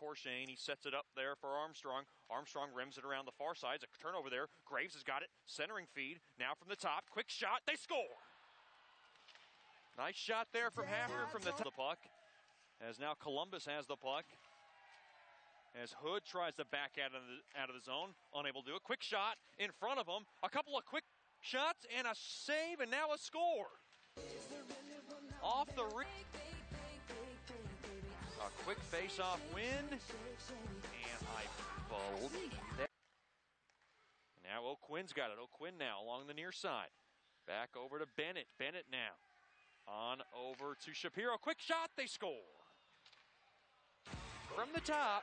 Corshane. He sets it up there for Armstrong. Armstrong rims it around the far side. It's a turnover there. Graves has got it. Centering feed. Now from the top. Quick shot. They score. Nice shot there from Hafner from the top of the puck. As now Columbus has the puck. As Hood tries to back out of the zone. Unable to do it. Quick shot in front of him. A couple of quick shots and a save and now a score. Off the ring. A quick face-off win. And I believe that. Now O'Quinn's got it. O'Quinn now along the near side. Back over to Bennett. Bennett now. On over to Shapiro. Quick shot. They score. From the top.